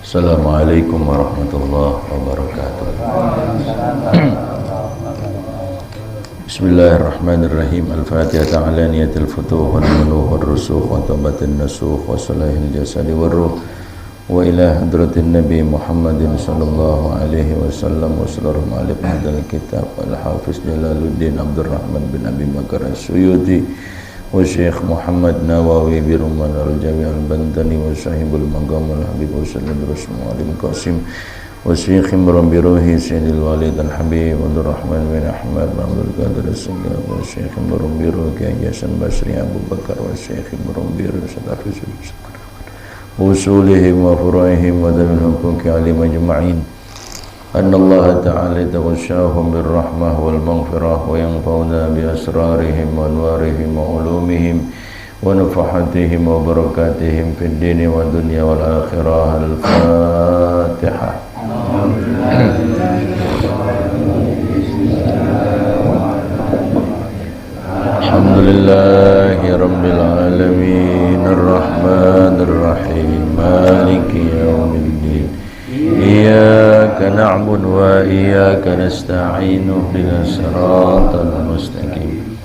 Assalamualaikum warahmatullahi wabarakatuh. Bismillahirrahmanirrahim. Al-Fatihah ala niyatil futuh wal muluh wal rusukh wa tabatin nasuh wa salahil jasadi wal ruh wa ila hadratin Nabi Muhammadin sallallahu alaihi wasallam wa sallallahu ma'alib hadal kitab al-Hafiz Jalaluddin Abdurrahman bin Abi Bakar As-Suyuti wa Syekh Muhammad Nawawi bi Rumman al-Jawi al-Bantani wa sahibul maqam al-Habib wa sallallahu alaihi Qasim wa Syekh Imran bi Ruhi Sayyidil Walid al-Habib Abdurrahman bin Ahmad Abdul Qadir As-Sagaf wa Syekh Imran bi Ruhi Hasan Basri Abu Bakar wa Syekh Imran bi Ruhi Sadafi usulihim wa furu'ihim wa dalil huquqi alim ajma'in أن الله تعالى يتغشاهم بالرحمة والمغفرة وينفعنا بأسرارهم وأنوارهم وعلومهم ونفحاتهم وبركاتهم في الدين والدنيا والآخرة. الفاتحة. الحمد لله رب العالمين الرحمن الرحيم مالك يوم الدين إياك نعبد وإياك نستعين اهدنا الصراط المستقيم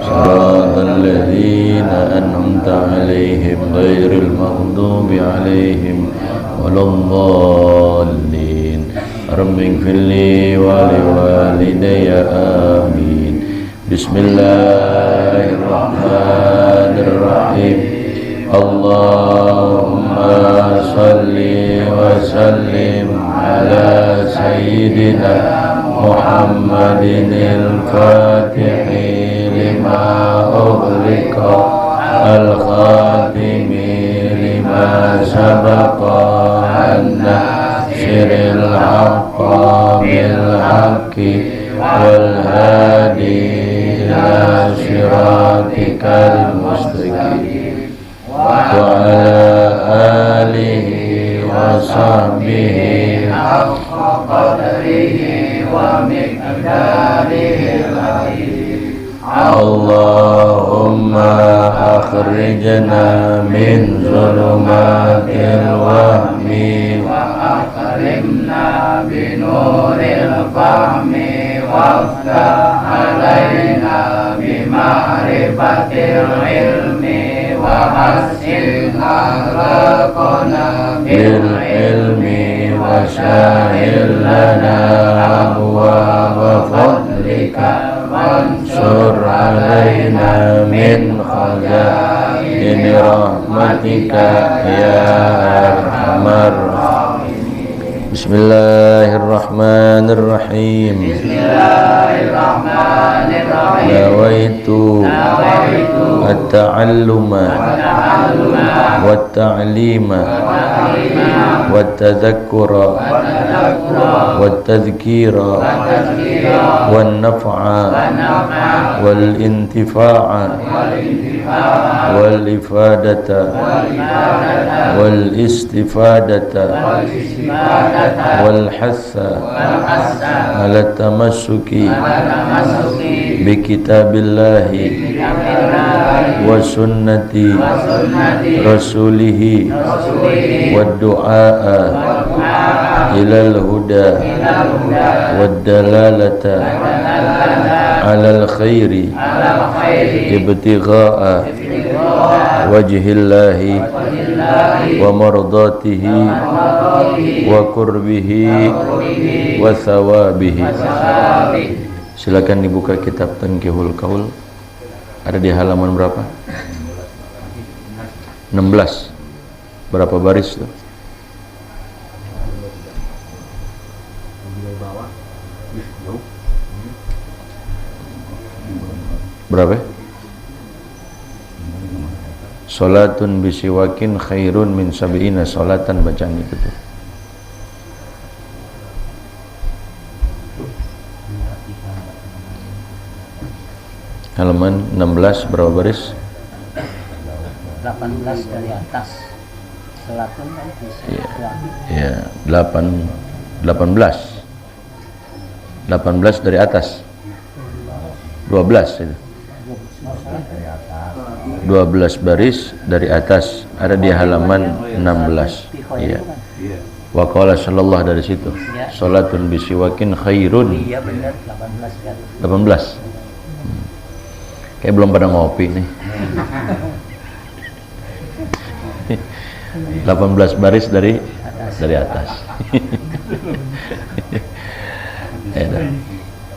صراط الذين أنعمت عليهم غير المغضوب عليهم ولا الضالين. رب اغفر لي ولوالدي آمين. بسم الله الرحمن الرحيم. اللهم صل وسلم على سيدنا محمد الفاتح لما أغلق الخاتم لما سبق الناصر الحق بالحق والهادي إلى صراطك المستقيم وعلى آله وصحبه حق قدره ومقداره العظيم. اللهم أخرجنا من ظلمات الوهم وأكرمنا بنور الفهم وافتح علينا بمعرفة العلم وحسن أخلاقنا بالعلم وسهل لنا أبواب فضلك وانشر علينا من خزائن رحمتك يا أرحم الراحمين. بسم الله الرحمن الرحيم. بسم الله الرحمن الرحيم. نويت التعلم والتعليم والتذكر والتذكير والنفع والانتفاع والإفادة والاستفادة والحث على التمسك بكتاب الله وسنة رسوله والدعاء إلى الهدى والدلالة على الخير ابتغاء وجه الله ومرضاته وقربه وثوابه. Silakan dibuka kitab Tanqihul Qaul. Ada di halaman berapa? 16. Berapa baris tuh? Berapa? Salatun bisiwakin khairun min sab'ina salatan, bacaan itu tuh. Halaman 16 berapa baris? 18 dari atas. Salatun kan bisa. Iya, 18 dari atas. 12 itu. 12 baris dari atas. ada di halaman 16. Iya. Wa qala sallallahu dari situ. Salatun bisiwakin khairun. Iya benar 18 kan. 18. Kayak belum pada ngopi nih. 18 baris dari atas.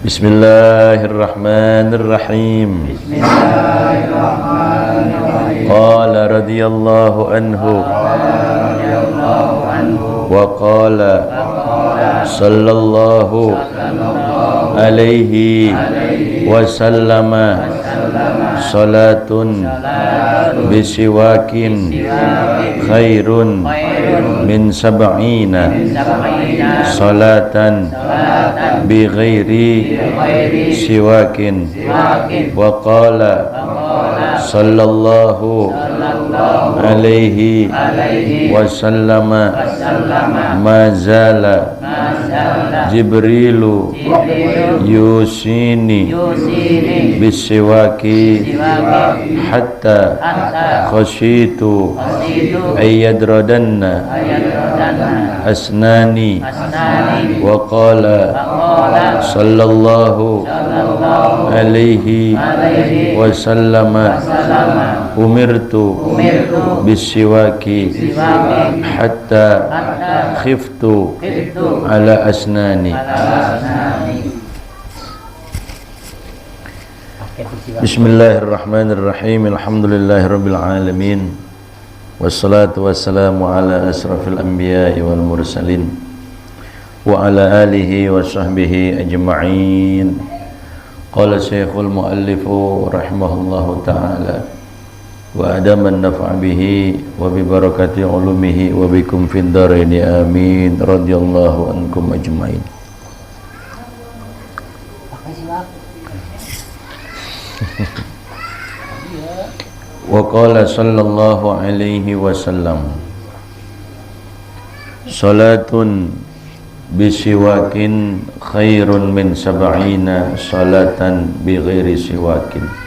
Bismillahirrahmanirrahim. Qala radhiyallahu anhu wa qala sallallahu alaihi wasallama salatun bisiwakin khairun min sab'ina salatan bi ghairi siwakin wa qala sallallahu alaihi wasallama ma zala Jibrilu yusini bisiwaki hatta khashitu ayyadradanna asnani wa qala sallallahu alaihi wasallama umirtu bisiwaki hatta khiftu ala asnani. Bismillahirrahmanirrahim. Alhamdulillahirabbil alamin. Wassalatu wassalamu ala asrafil anbiya'i wal mursalin wa ala alihi wa sahbihi ajma'in. Qala Syekhul muallifu rahimahullahu ta'ala wa adaman naf'a bihi wa bi barakati ulumihi wa bikum fid dharaini amin radhiyallahu ankum ajma'in. Wa qala sallallahu alaihi wasallam salatun bisiwakin khairun min sab'ina salatan bi ghairi siwakin.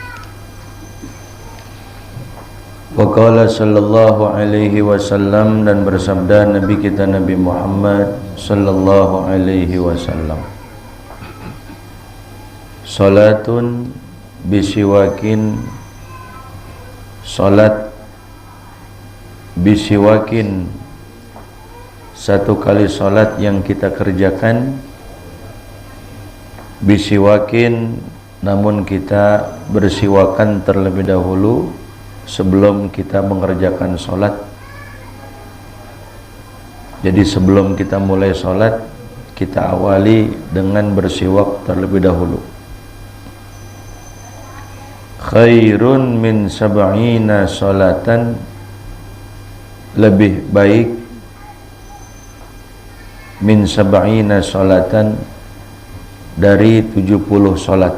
Wa qala sallallahu alaihi wasallam, dan bersabda Nabi kita Nabi Muhammad sallallahu alaihi wasallam, salatun bisiwakin, salat bisiwakin, satu kali salat yang kita kerjakan, bisiwakin, namun kita bersiwakan terlebih dahulu sebelum kita mengerjakan sholat. Jadi sebelum kita mulai sholat, kita awali dengan bersiwak terlebih dahulu. Khairun min sab'ina sholatan, lebih baik, min sab'ina sholatan, dari 70 sholat.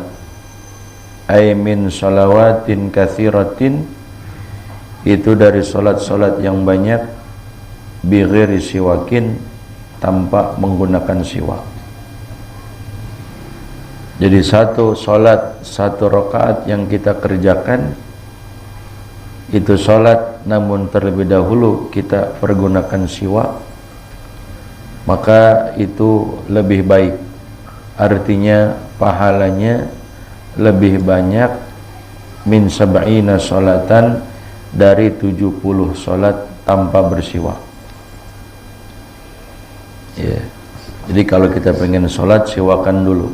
Ay min sholawatin kathiratin, itu dari solat-solat yang banyak, bi ghairi siwakin, tanpa menggunakan siwak. Jadi satu solat, satu rakaat yang kita kerjakan itu solat, namun terlebih dahulu kita pergunakan siwak, maka itu lebih baik. Artinya pahalanya lebih banyak, min sab'ina sholatan, dari 70 sholat tanpa bersiwak. Ya. Jadi kalau kita pengen sholat, siwakan dulu.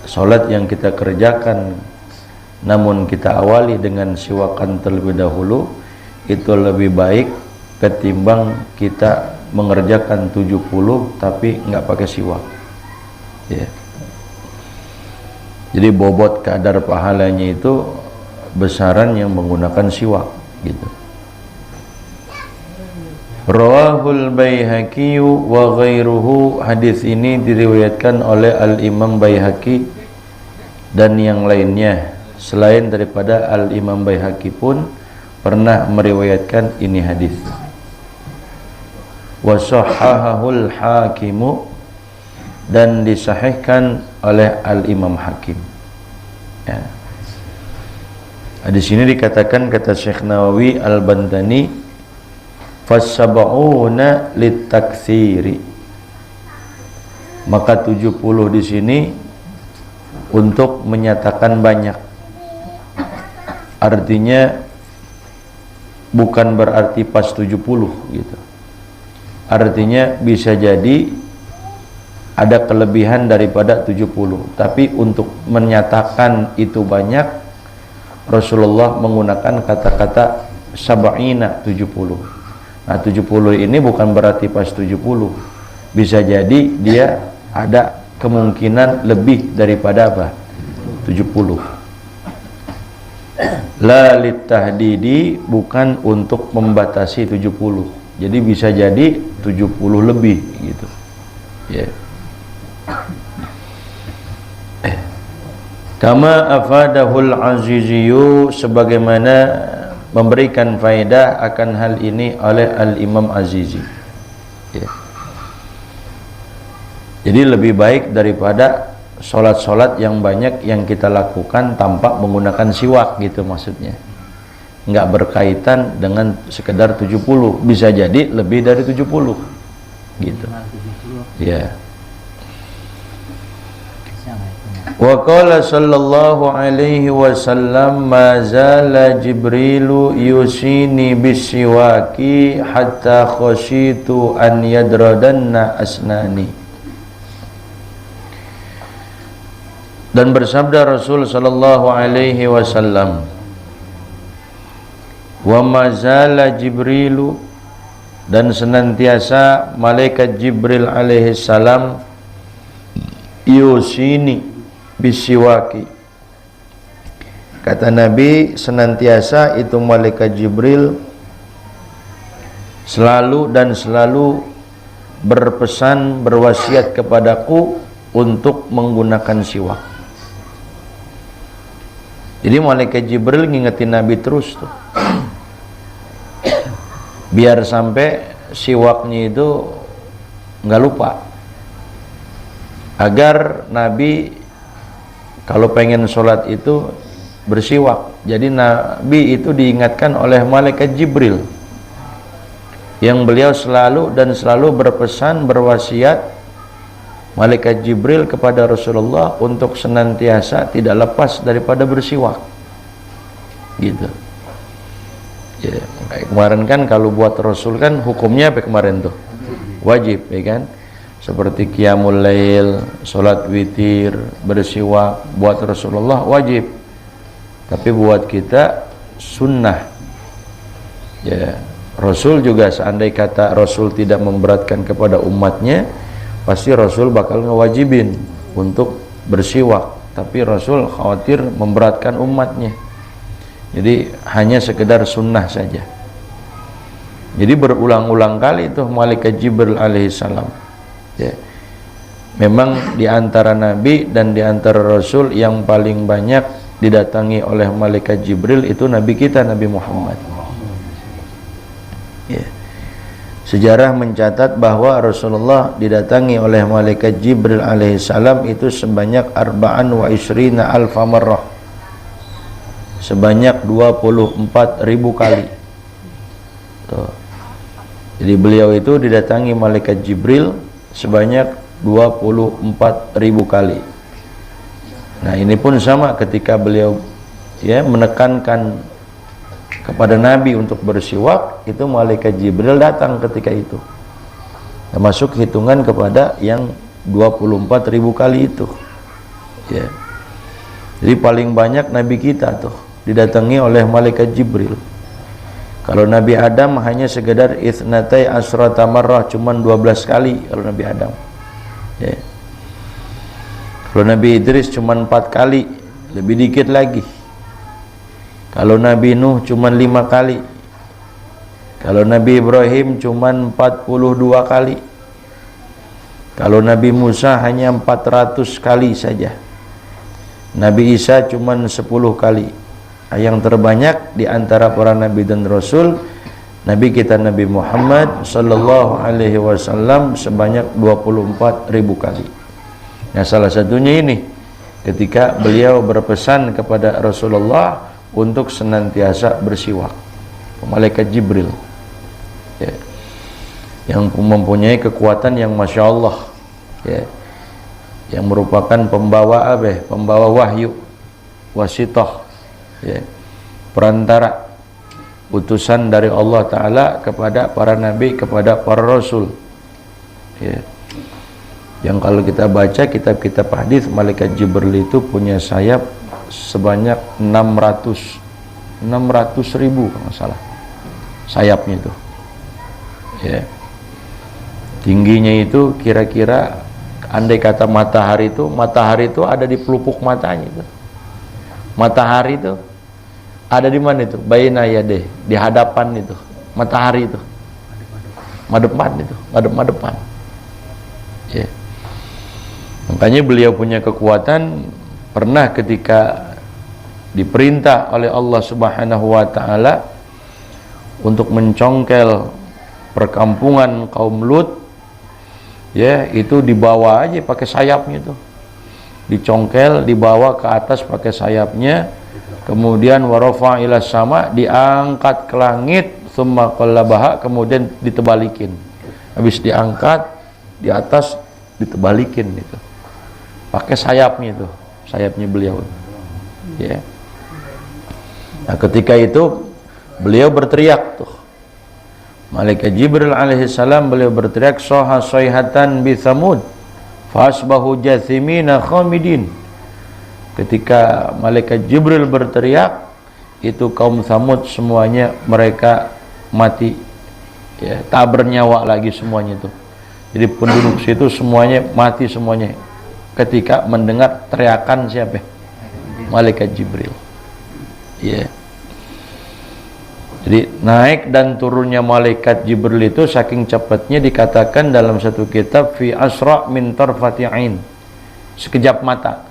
Sholat yang kita kerjakan namun kita awali dengan siwakan terlebih dahulu, itu lebih baik ketimbang kita mengerjakan 70 tapi nggak pakai siwak. Ya. Jadi bobot kadar pahalanya itu besaran yang menggunakan siwak. Gitu. Rawahul Baihaqi wa ghairuhu, hadis ini diriwayatkan oleh Al-Imam Baihaqi dan yang lainnya selain daripada Al-Imam Baihaqi pun pernah meriwayatkan ini hadis. Wa sahhahul Hakimu, dan disahihkan oleh Al-Imam Hakim. Ya. Di sini dikatakan, kata Syekh Nawawi Al-Bantani, Fasab'una litaktsiri. Maka 70 di sini untuk menyatakan banyak. Artinya bukan berarti pas 70 gitu. Artinya bisa jadi ada kelebihan daripada 70, tapi untuk menyatakan itu banyak Rasulullah menggunakan kata-kata sab'ina, 70. Nah 70 ini bukan berarti pas 70, bisa jadi dia ada kemungkinan lebih daripada apa? 70. La litahdidi, bukan untuk membatasi 70. Jadi bisa jadi 70 lebih gitu. Ya. Kama afadahul Aziziyu, sebagaimana memberikan faedah akan hal ini oleh Al-Imam Azizi. Ya. Jadi lebih baik daripada sholat-sholat yang banyak yang kita lakukan tanpa menggunakan siwak gitu maksudnya. Nggak berkaitan dengan sekedar 70, bisa jadi lebih dari 70 gitu. Ya. Wa qala sallallahu alaihi wasallam, ma zala Jibrilu yusini bisiwaki hatta khashitu an yadradanna asnani. Dan bersabda Rasul sallallahu alaihi wasallam, wa mazala Jibrilu, dan senantiasa malaikat Jibril alaihi salam yusini bisiwaki. Kata Nabi, senantiasa itu malaikat Jibril selalu dan selalu berpesan, berwasiat kepadaku untuk menggunakan siwak. Jadi malaikat Jibril ngingetin Nabi terus tuh, biar sampai siwaknya itu nggak lupa, agar Nabi kalau pengen sholat itu bersiwak. Jadi Nabi itu diingatkan oleh malaikat Jibril, yang beliau selalu dan selalu berpesan, berwasiat malaikat Jibril kepada Rasulullah untuk senantiasa tidak lepas daripada bersiwak gitu. Ya, kayak kemarin kan kalau buat Rasul kan hukumnya apa kemarin tuh? Wajib, ya kan? Seperti qiyamul lail, salat witir, bersiwak, buat Rasulullah wajib. Tapi buat kita sunnah. Ya, Rasul juga seandai kata Rasul tidak memberatkan kepada umatnya, pasti Rasul bakal ngewajibin untuk bersiwak, tapi Rasul khawatir memberatkan umatnya, jadi hanya sekedar sunnah saja. Jadi berulang-ulang kali itu malaikat Jibril alaihissalam, ya, memang diantara Nabi dan diantara Rasul yang paling banyak didatangi oleh malaikat Jibril itu Nabi kita, Nabi Muhammad. Ya. Sejarah mencatat bahwa Rasulullah didatangi oleh malaikat Jibril alaihissalam itu sebanyak 24 alfa marrah, sebanyak 24.000 kali. Tuh. Jadi beliau itu didatangi malaikat Jibril sebanyak 24.000 kali. Nah ini pun sama, ketika beliau ya menekankan kepada Nabi untuk bersiwak, itu malaikat Jibril datang ketika itu, termasuk hitungan kepada yang 24.000 kali itu, ya. Jadi paling banyak Nabi kita tuh didatangi oleh malaikat Jibril. Kalau Nabi Adam hanya sekedar itsnatai asrata marrah, cuman 12 kali kalau Nabi Adam, ya. Kalau Nabi Idris cuman 4 kali, lebih dikit lagi. Kalau Nabi Nuh cuma 5 kali. Kalau Nabi Ibrahim cuma 42 kali. Kalau Nabi Musa hanya 400 kali saja. Nabi Isa cuma 10 kali. Yang terbanyak di antara para Nabi dan Rasul, Nabi kita Nabi Muhammad sallallahu alaihi wasallam sebanyak 24.000 kali. Nah salah satunya ini, ketika beliau berpesan kepada Rasulullah untuk senantiasa bersiwak, malaikat Jibril, ya. yang mempunyai kekuatan yang Masya Allah, ya, yang merupakan pembawa wahyu, wasitoh, ya, perantara, utusan dari Allah Ta'ala kepada para nabi, kepada para rasul, ya. Yang kalau kita baca kitab-kitab hadis, malaikat Jibril itu punya sayap sebanyak 600 ribu kalau nggak salah sayapnya itu, ya. Tingginya itu kira-kira, andai kata matahari itu ada di pelupuk matanya itu. Matahari itu ada di mana itu? Baina yadeh, di hadapan itu. Matahari itu. Madep-madepan. Ya. Makanya beliau punya kekuatan, pernah ketika diperintah oleh Allah Subhanahu wa taala untuk mencongkel perkampungan kaum Lut, ya, itu dibawa aja pakai sayapnya itu, dicongkel, dibawa ke atas pakai sayapnya, kemudian warafa ila sama, diangkat ke langit, summa qallabaha, kemudian ditebalikin, habis diangkat di atas ditebalikin itu pakai sayapnya itu, sayapnya beliau, ya. Nah, ketika itu beliau berteriak tuh, Malaikat Jibril alaihissalam, beliau berteriak, soha soihatan bi Thamud fasbahu jathimina khamidin. Ketika Malaikat Jibril berteriak, itu kaum Thamud semuanya mereka mati, ya, tak bernyawa lagi semuanya itu. Jadi penduduk situ semuanya mati semuanya ketika mendengar teriakan siapa? Malaikat Jibril, ya. Jadi naik dan turunnya malaikat Jibril itu saking cepatnya, dikatakan dalam satu kitab fi asra min tarfati ain, sekejap mata.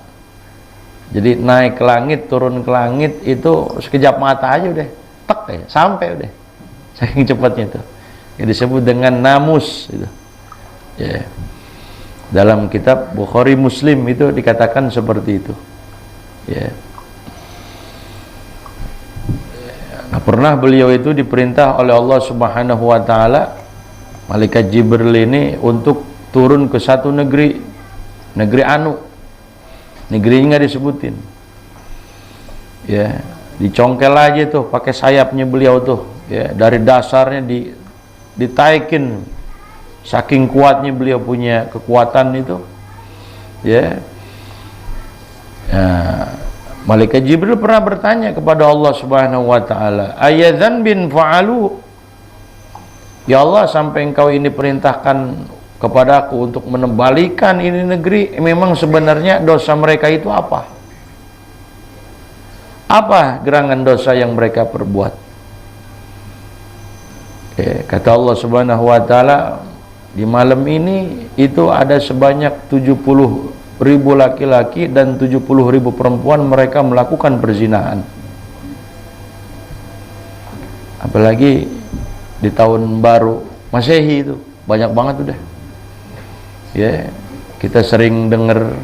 Jadi naik ke langit, turun ke langit itu sekejap mata aja udah tek ya, sampai udah, saking cepatnya itu. Yang disebut dengan namus itu, ya. Dalam kitab Bukhari Muslim itu dikatakan seperti itu, ya. Nah, pernah beliau itu diperintah oleh Allah Subhanahu wa taala, malaikat Jibril ini, untuk turun ke satu negeri Anu. Negerinya nggak disebutin. Ya, dicongkel aja tuh pakai sayapnya beliau tuh, ya, dari dasarnya ditaikin. Saking kuatnya beliau punya kekuatan itu, ya. Nah, Malaikat Jibril pernah bertanya kepada Allah Subhanahu wa taala, "Ayadzan bin fa'alu?" Ya Allah, sampai engkau ini perintahkan kepadaku untuk menembalikan ini negeri, memang sebenarnya dosa mereka itu apa? Apa gerangan dosa yang mereka perbuat? Kata Allah Subhanahu wa taala, di malam ini itu ada sebanyak 70.000 laki-laki dan 70.000 perempuan mereka melakukan perzinahan. Apalagi di tahun baru Masehi itu banyak banget udah. Ya, kita sering dengar,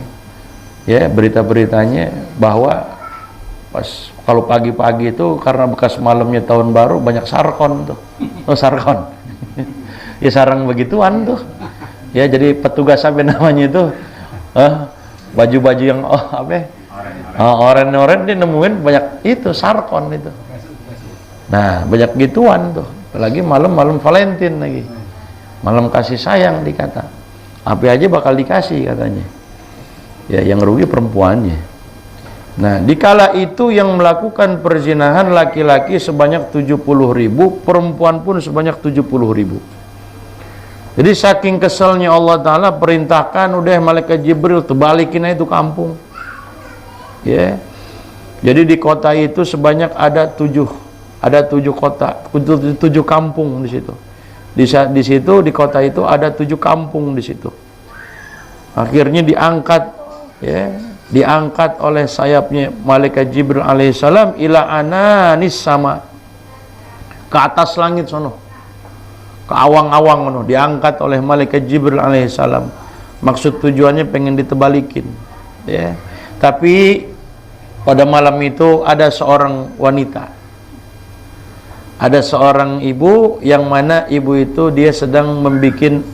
ya, berita-beritanya bahwa pas kalau pagi-pagi itu karena bekas malamnya tahun baru banyak sarkon tuh. Oh, sarkon. Ya, sarang begituan tuh. Ya, jadi petugas apa namanya itu? Baju-baju yang oren-oren, dia nemuin banyak itu sarkon itu. Nah, banyak gituan tuh. Apalagi malam-malam Valentine lagi, malam kasih sayang dikata. Apa aja bakal dikasih katanya. Ya, yang rugi perempuannya. Nah, dikala itu yang melakukan perzinahan laki-laki sebanyak 70.000, perempuan pun sebanyak 70.000. Jadi saking keselnya Allah Ta'ala perintahkan udah malaikat Jibril tuh balikin aja itu kampung, ya. Jadi di kota itu sebanyak ada 7 kota, 7 kampung di situ. Di situ di kota itu ada 7 kampung di situ. Akhirnya diangkat, ya, diangkat oleh sayapnya malaikat Jibril alaihissalam ila ananis sama, ke atas langit sono, ke awang-awang, diangkat oleh malaikat Jibril alaihissalam. Maksud tujuannya pengen ditebalikin, ya. Tapi pada malam itu ada seorang wanita, Ada seorang ibu yang mana ibu itu dia sedang membuat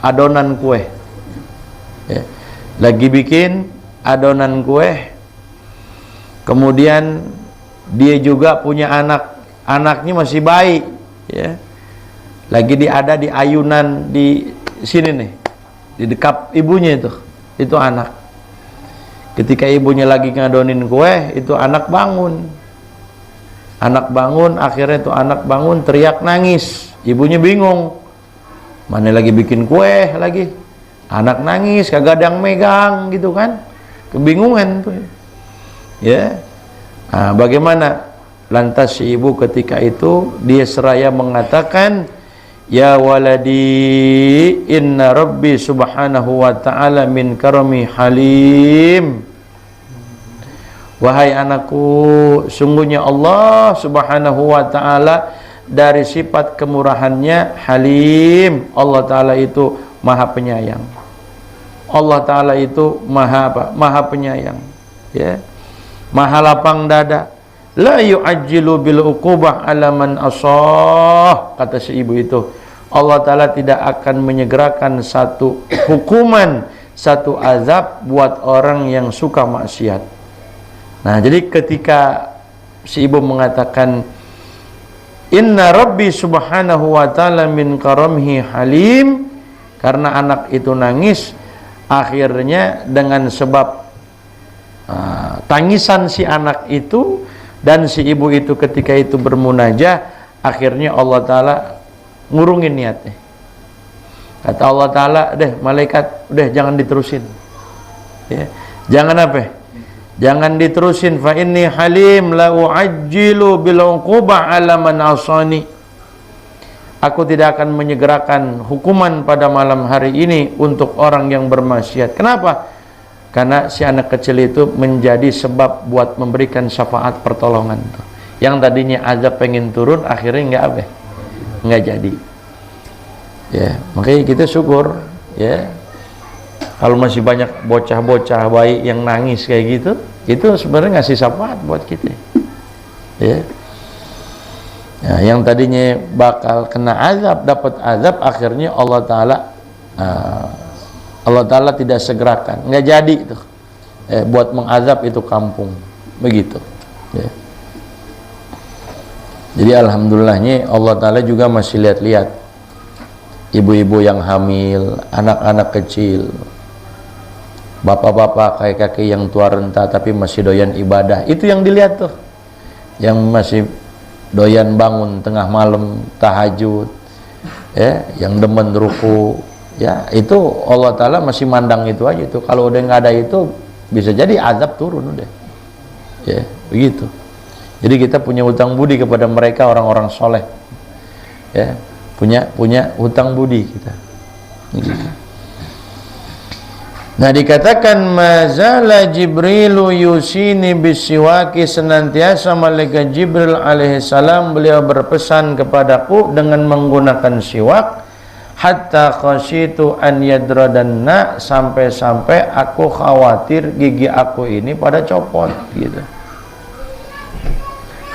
adonan kue. Ya. Lagi bikin adonan kue. Kemudian dia juga punya anak. Anaknya masih bayi, ya. Lagi ada di ayunan di sini nih. Di dekat ibunya itu. Itu anak. Ketika ibunya lagi ngadonin kue, itu anak bangun. Anak bangun, akhirnya tuh anak bangun teriak nangis. Ibunya bingung. Mana lagi bikin kue lagi. Anak nangis, kagak ada yang megang gitu kan. Kebingungan tuh. Ya. Nah, bagaimana? Lantas si ibu ketika itu dia seraya mengatakan, ya waladi inna rabbi subhanahu wa ta'ala min karami halim. Wahai anakku, sungguhnya Allah subhanahu wa ta'ala dari sifat kemurahannya halim. Allah ta'ala itu maha penyayang. Allah ta'ala itu maha penyayang, ya. Maha lapang dada. La yu'ajjilu bil uqubah ala man asah, kata si ibu itu. Allah ta'ala tidak akan menyegerakan satu hukuman, satu azab buat orang yang suka maksiat. Nah, jadi ketika si ibu mengatakan inna rabbi subhanahu wa ta'ala min karamhi halim, karena anak itu nangis, akhirnya dengan sebab tangisan si anak itu dan si ibu itu ketika itu bermunajah, akhirnya Allah Ta'ala ngurungin niatnya. Kata Allah Ta'ala, malaikat, jangan diterusin, ya. Jangan apa? Jangan diterusin. Fa inni halim la u'ajjilu bil uqubah ala man asani. Aku tidak akan menyegerakan hukuman pada malam hari ini untuk orang yang bermaksiat. Kenapa? Karena si anak kecil itu menjadi sebab buat memberikan syafaat pertolongan. Yang tadinya azab pengen turun, akhirnya enggak jadi. Ya, makanya kita syukur, ya. Kalau masih banyak bocah-bocah bayi yang nangis kayak gitu, itu sebenarnya ngasih syafaat buat kita, ya. Nah, yang tadinya bakal kena azab, dapat azab, akhirnya Allah Ta'ala tidak segerakan, nggak jadi itu, buat mengazab itu kampung, begitu, ya. Jadi alhamdulillahnya Allah Ta'ala juga masih lihat-lihat ibu-ibu yang hamil, anak-anak kecil, bapak-bapak, kakek-kakek yang tua renta tapi masih doyan ibadah. Itu yang dilihat tuh, yang masih doyan bangun tengah malam tahajud, ya, yang demen ruku, ya, itu Allah Ta'ala masih mandang itu aja tuh. Kalau udah nggak ada itu, bisa jadi azab turun udah, ya, begitu. Jadi kita punya hutang budi kepada mereka, orang-orang soleh, ya, punya hutang budi kita, gitu. Nah, dikatakan mazala Jibrilu yusini bisiwaki, senantiasa malaikat Jibril alaihissalam beliau berpesan kepadaku dengan menggunakan siwak, hatta khasyitu an yadradanna, sampai-sampai aku khawatir gigi aku ini pada copot, gitu.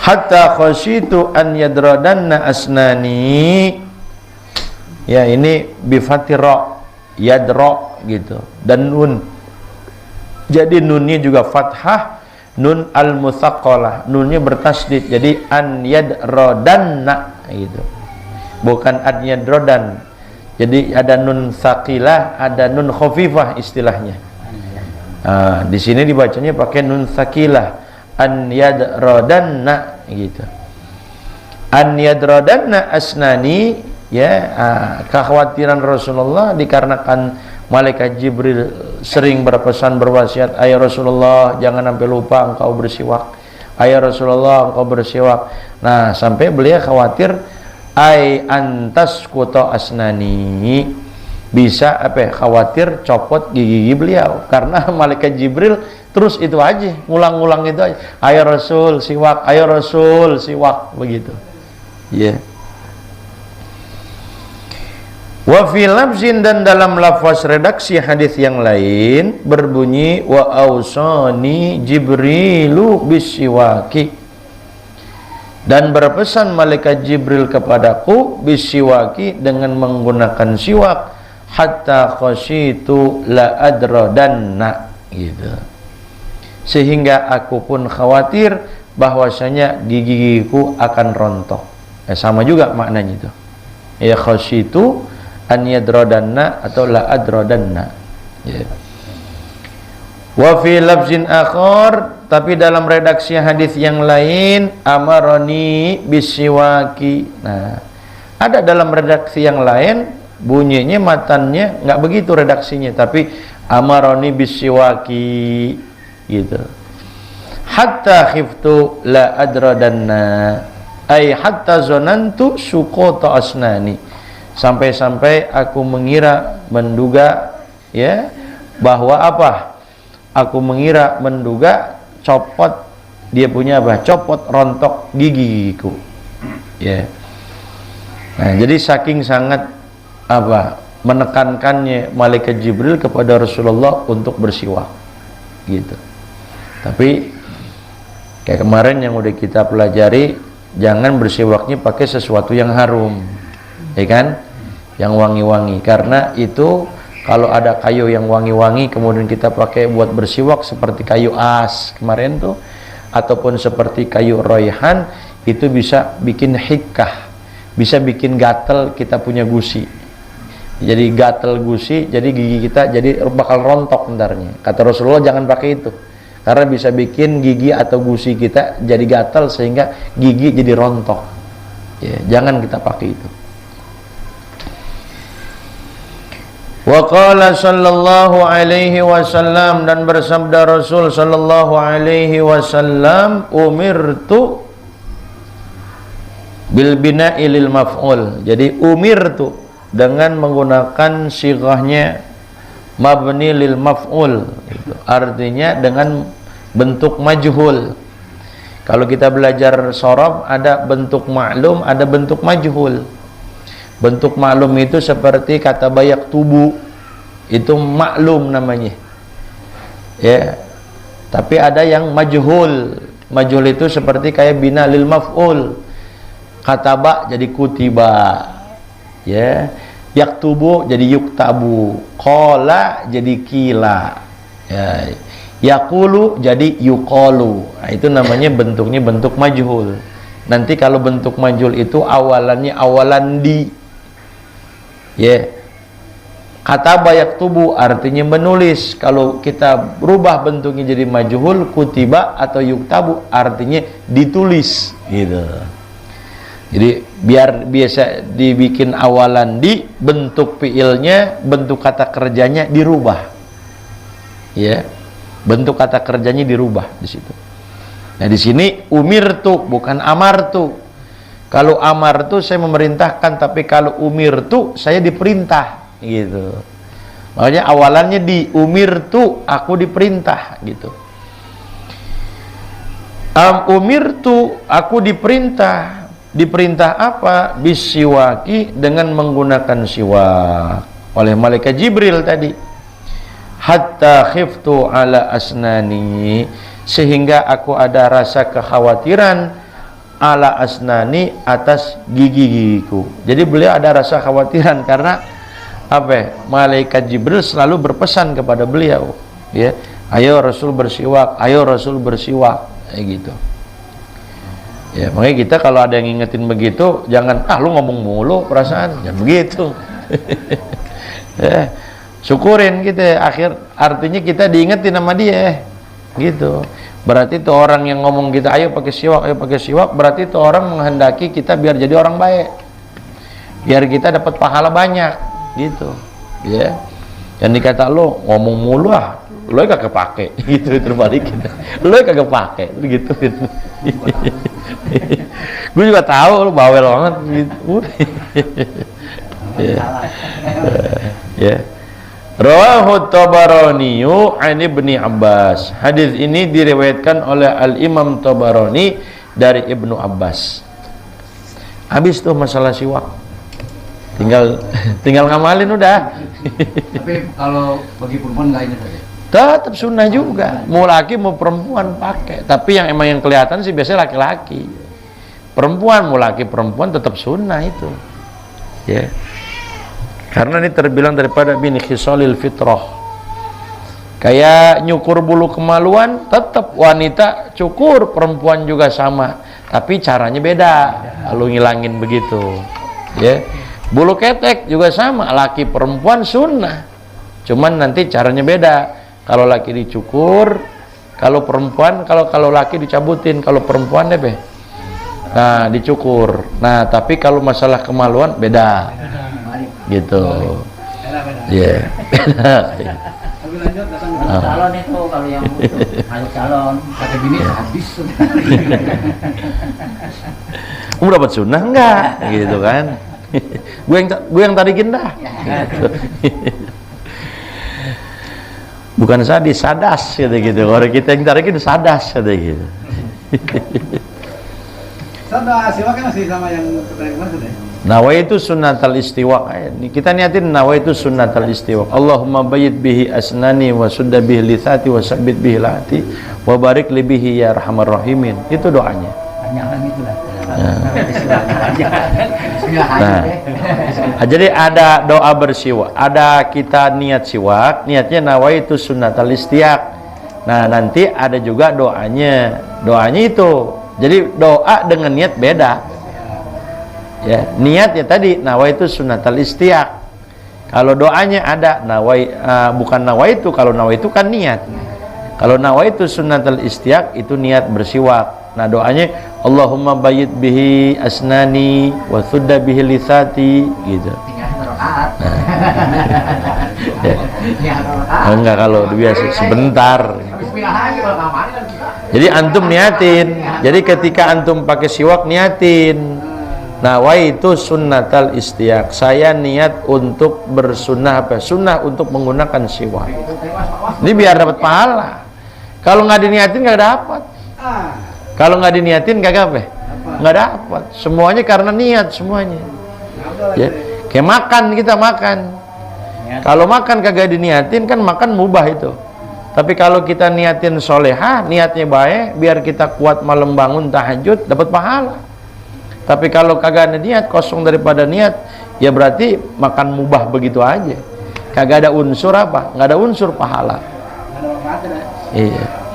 Hatta khasyitu an yadradanna asnani, ya, ini bifatira yadro gitu, dan nun, jadi nunnya juga fathah, nun al-mutsaqqalah, nunnya bertasydid, jadi an yadrodanna gitu, bukan an yadrodan. Jadi ada nun tsaqilah, ada nun khafifah istilahnya. Di sini dibacanya pakai nun tsaqilah, an yadrodanna gitu. An yadrodanna asnani, ya, kekhawatiran Rasulullah dikarenakan malaikat Jibril sering berpesan, berwasiat, ayah Rasulullah jangan sampai lupa engkau bersiwak, ayah Rasulullah engkau bersiwak. Nah, sampai beliau khawatir ay antas kuto asnani, bisa khawatir copot gigi beliau, karena malaikat Jibril terus itu aja ngulang-ngulang itu aja, ayah Rasul siwak, ayah Rasul siwak, begitu, ya. Wa fi lafzin, dan dalam lafaz redaksi hadis yang lain berbunyi wa ausani Jibrilu bisiwaki, Dan berpesan malaikat Jibril kepadaku bisiwaki dengan menggunakan siwak hatta khasyitu la adradanna gitu. Sehingga aku pun khawatir bahwasanya gigi-gigiku akan rontok. Sama juga maknanya itu. Ya khasyitu an yadradanna atau la adradanna. Ya. Wa fi lafzin akhar, tapi dalam redaksi hadis yang lain amaroni bisiwaki. Nah, ada dalam redaksi yang lain bunyinya matannya nggak begitu redaksinya, tapi amaroni bisiwaki gitu. Hatta khiftu la adradanna, ay hatta zonantu suqata asnani, sampai-sampai aku mengira, menduga ya bahwa apa? Aku mengira, menduga copot dia punya apa? Copot rontok gigiku. Ya. Nah, jadi saking sangat apa? Menekankannya malaikat Jibril kepada Rasulullah untuk bersiwak. Gitu. Tapi kayak kemarin yang udah kita pelajari, jangan bersiwaknya pakai sesuatu yang harum. Ya kan? Yang wangi-wangi, karena itu kalau ada kayu yang wangi-wangi kemudian kita pakai buat bersiwak seperti kayu as kemarin tuh, ataupun seperti kayu royhan, itu bisa bikin hikkah, bisa bikin gatel kita punya gusi. Jadi gatel gusi, jadi gigi kita jadi bakal rontok entarnya. Kata Rasulullah jangan pakai itu, karena bisa bikin gigi atau gusi kita jadi gatel sehingga gigi jadi rontok. Ya, jangan kita pakai itu. Wa qala sallallahu alaihi wasallam, dan bersabda Rasul sallallahu alaihi wasallam, umirtu bil bina'i lil maf'ul. Jadi umirtu dengan menggunakan sighahnya mabni lil maf'ul, artinya dengan bentuk majhul. Kalau kita belajar shorab ada bentuk ma'lum, ada bentuk majhul. Bentuk maklum itu seperti kata bayak tubuh, itu maklum namanya. Ya. Tapi ada yang majhul. Majhul itu seperti kayak bina lil maf'ul. Kataba jadi kutiba. Ya. Yaktubu jadi yuktabu. Qala jadi kila. Ya. Yaqulu jadi yuqalu. Nah, itu namanya bentuknya bentuk majhul. Nanti kalau bentuk majhul itu awalannya awalan di. Ya, kata bayak tubuh artinya menulis. Kalau kita berubah bentuknya jadi majhul, kutiba atau yuktabu artinya ditulis gitu. Jadi biar biasa dibikin awalan di, bentuk fiilnya, bentuk kata kerjanya dirubah. Ya, bentuk kata kerjanya dirubah di situ. Nah, di sini umirtu bukan amartu. Kalau amar tuh saya memerintahkan, tapi kalau umir tuh saya diperintah gitu. Makanya awalannya di umir tuh aku diperintah gitu. Umir tuh aku diperintah. Diperintah apa? Bisiwaki, dengan menggunakan siwak oleh malaikat Jibril tadi. Hatta khiftu ala asnani, sehingga aku ada rasa kekhawatiran ala asnani, atas gigi-gigiku. Jadi beliau ada rasa khawatiran karena apa? Malaikat Jibril selalu berpesan kepada beliau, ya, ayo Rasul bersiwak, ayo Rasul bersiwak, kayak gitu. Ya, makanya kita kalau ada yang ngingetin begitu, jangan lu ngomong mulu perasaan, jangan begitu. Ya, syukurin kita, artinya kita diingetin sama dia, gitu. Berarti itu orang yang ngomong kita ayo pakai siwak, berarti itu orang menghendaki kita biar jadi orang baik, biar kita dapat pahala banyak, gitu. Ya, yang dikata lo ngomong mulu lo kagak pakai, gitu terbalik kita, lo kagak pakai, gitu. Gue juga tahu lo bawel banget, gitu. Ya. Rawahu Tabarani an Ibnu Abbas. Hadis ini diriwayatkan oleh Al-Imam Tabarani dari Ibnu Abbas. Habis tuh masalah siwak. Tinggal ngamalin udah. Tapi kalau bagi perempuan enggak ini saja. Tetap sunnah juga. Mau laki mau perempuan pakai. Tapi yang emang yang kelihatan sih biasanya laki-laki. Perempuan mau laki perempuan tetap sunnah itu. Ya. Karena ini terbilang daripada min khisalil fitrah. Kayak nyukur bulu kemaluan, tetap wanita cukur, perempuan juga sama. Tapi caranya beda. Lalu ngilangin begitu. Ya. Bulu ketek juga sama, laki perempuan sunnah. Cuman nanti caranya beda. Kalau laki dicukur, kalau perempuan, kalau laki dicabutin, kalau perempuan deh, nah dicukur. Nah tapi kalau masalah kemaluan beda, gitu. Iya. Calon itu kalau yang butuh calon Kata bini habis. Kamu dapat sunnah enggak? Gitu kan? gue yang tarikin dah. Gitu. Bukan sadis, sadas gitu. Orang kita yang tarikin sadas gitu. Sadas, siapa kan masih sama yang terakhir kemarin sudah. Nawaitu sunnatal istiwa. Kita niatin nawaitu sunnatal istiwa. Allahumma bayyid bihi asnani wa sudda bihi lisati wa sabbit bihi lati wa barik li bihi ya arhamar rahimin. Itu doanya. Jangan gitu lah. Nah, jadi ada doa bersiwak, ada kita niat siwak, niatnya nawaitu sunnatal istiaq. Nah, nanti ada juga doanya itu. Jadi doa dengan niat beda. Ya, niat ya tadi nawaitu sunnatal istiaq. Kalau doanya ada bukan nawaitu, kalau nawaitu kan niat. Kalau nawaitu sunnatal istiaq itu niat bersiwak. Nah doanya Allahumma bayyid bihi asnani wa sudda bihi lisati gitu. Enggak, kalau biasa sebentar. Jadi antum niatin. Jadi ketika antum pakai siwak niatin. Nawaitu sunnatal istiaq. Saya niat untuk bersunnah apa? Sunnah untuk menggunakan siwak. Ini biar dapat pahala. Kalau nggak diniatin nggak dapat. Kalau nggak diniatin kagak apa? Nggak dapat. Semuanya karena niat semuanya. Ya, kayak makan, kita makan. Kalau makan kagak diniatin kan makan mubah itu. Tapi kalau kita niatin solehah, niatnya baik, biar kita kuat malam bangun tahajud, dapat pahala. Tapi kalau kagak ada niat, kosong daripada niat, ya berarti makan mubah begitu aja. Kagak ada unsur apa? Nggak ada unsur pahala. Iya.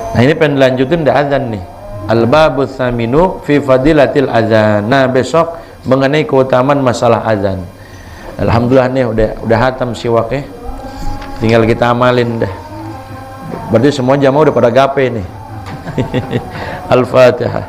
Nah ini pengen dilanjutin dah azan nih. Al-babus tsaminu fi fadilatil azan. Nah besok mengenai keutamaan masalah azan. Alhamdulillah nih udah hatam siwak ya. Tinggal kita amalin dah. Berarti semua jamaah udah pada gape nih. Al-Fatihah.